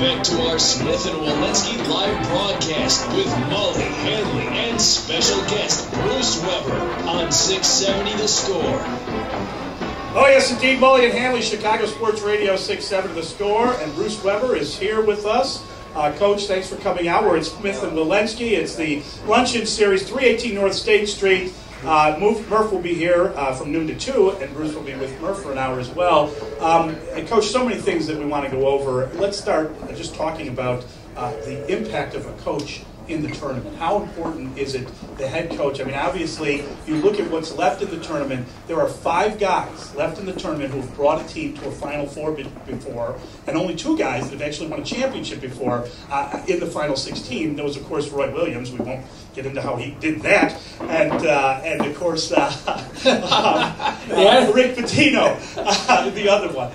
back to our Smith and Wollensky live broadcast with Mully, Hanley, and special guest Bruce Weber on 670 The Score. Oh yes, indeed, Mulligan, Hanley, Chicago Sports Radio 670 The Score, and Bruce Weber is here with us. Coach, thanks for coming out. We're at Smith and Wollensky. It's the Luncheon Series, 318 North State Street. Murph will be here from noon to 2, and Bruce will be with Murph for an hour as well. And Coach, so many things that we want to go over. Let's start just talking about the impact of a coach in the tournament. How important is it, the head coach? I mean, obviously, you look at what's left in the tournament. There are 5 guys left in the tournament who have brought a team to a Final Four before, and only 2 guys that have actually won a championship before in the Final 16. There was, of course, Roy Williams. We won't get into how he did that. And of course, Rick Pitino, the other one.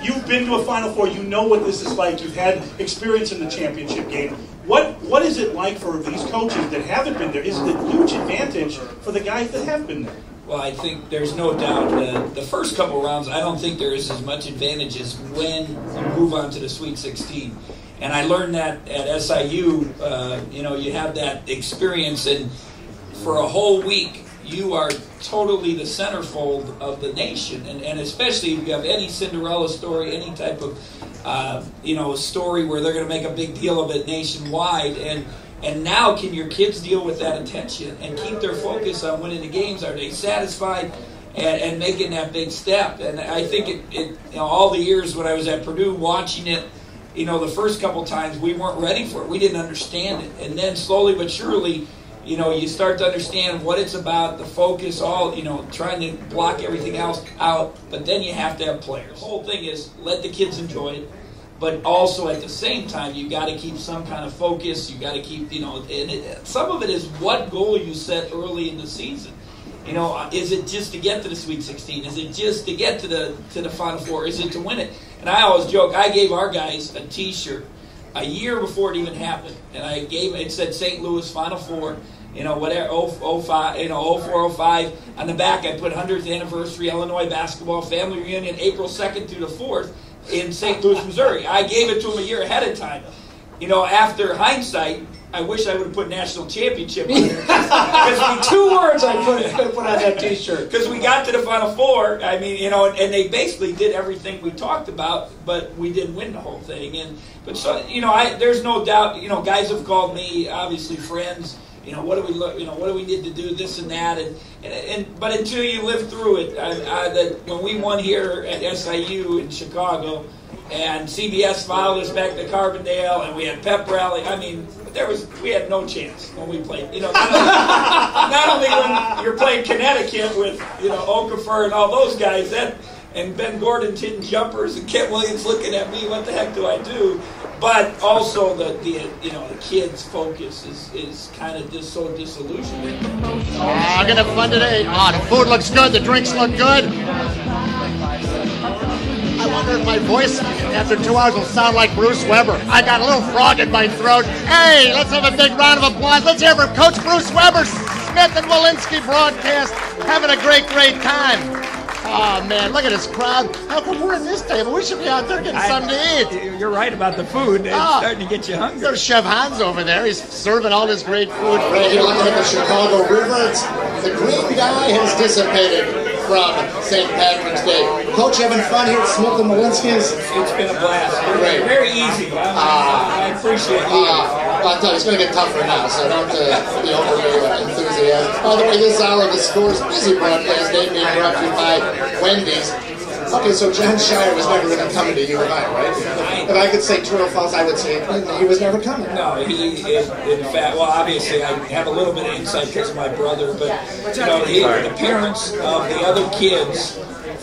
You've been to a Final Four. You know what this is like. You've had experience in the championship game. What is it like for these coaches that haven't been there? Is it a huge advantage for the guys that have been there? Well, I think there's no doubt the first couple rounds, I don't think there is as much advantage as when you move on to the Sweet 16. And I learned that at SIU, you have that experience, and for a whole week, you are totally the centerfold of the nation. And especially if you have any Cinderella story, any type of story where they're going to make a big deal of it nationwide. And now can your kids deal with that attention and keep their focus on winning the games? Are they satisfied and making that big step? And I think all the years when I was at Purdue watching it, the first couple times we weren't ready for it. We didn't understand it. And then slowly but surely, you start to understand what it's about, the focus, trying to block everything else out. But then you have to have players. The whole thing is let the kids enjoy it. But also at the same time, you got to keep some kind of focus. You got to keep, some of it is what goal you set early in the season. Is it just to get to the Sweet 16? Is it just to get to the Final Four? Is it to win it? And I always joke, I gave our guys a T-shirt a year before it even happened, and it said St. Louis Final Four, whatever, 0405. On the back, I put 100th anniversary Illinois basketball family reunion, April 2nd through the 4th in St. Louis, Missouri. I gave it to them a year ahead of time. After hindsight, I wish I would have put national championship on there. Because 2 words I could have put on that T-shirt. Because we got to the Final Four, and they basically did everything we talked about, but we didn't win the whole thing. There's no doubt. Guys have called me, obviously friends. What do we need to do, this and that, but until you live through it, when we won here at SIU in Chicago, and CBS followed us back to Carbondale, and we had pep rally. We had no chance when we played. Not only when you're playing Connecticut with Okafor and all those guys, and Ben Gordon hitting jumpers, and Kent Williams looking at me, what the heck do I do? But also the kids' focus is kind of just so disillusioned. I'm gonna have fun today. The food looks good. The drinks look good. I wonder if my voice after 2 hours will sound like Bruce Weber. I got a little frog in my throat. Hey, let's have a big round of applause. Let's hear from Coach Bruce Weber, Smith and Wollensky broadcast. Having a great time. Oh, man, look at this crowd. How come we're at this table? We should be out there getting something to eat. You're right about the food. It's starting to get you hungry. There's Chef Hans over there. He's serving all this great food. Right here looking at the Chicago River. The green dye has dissipated from St. Patrick's Day. Coach, having fun here at Smith and Wollensky's? It's been a blast. Great. Very easy. I appreciate you. I'll tell you, it's going to get tougher now, so don't be overly enthusiastic. By the way, this hour of the Score's busy broadcast day being brought to you by Wendy's. Okay, so John Shire was never going to come into U of I, right? If I could say Turtle Falls, I would say he was never coming. No, in fact, well, obviously I have a little bit of insight because of my brother, but the parents of the other kids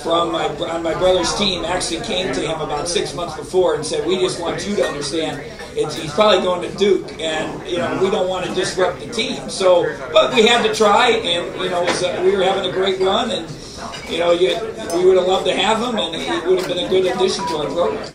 on my brother's team actually came to him about 6 months before and said, we just want you to understand he's probably going to Duke, and we don't want to disrupt the team. So, but we had to try, and we were having a great run, and we would have loved to have him, and he would have been a good addition to our program.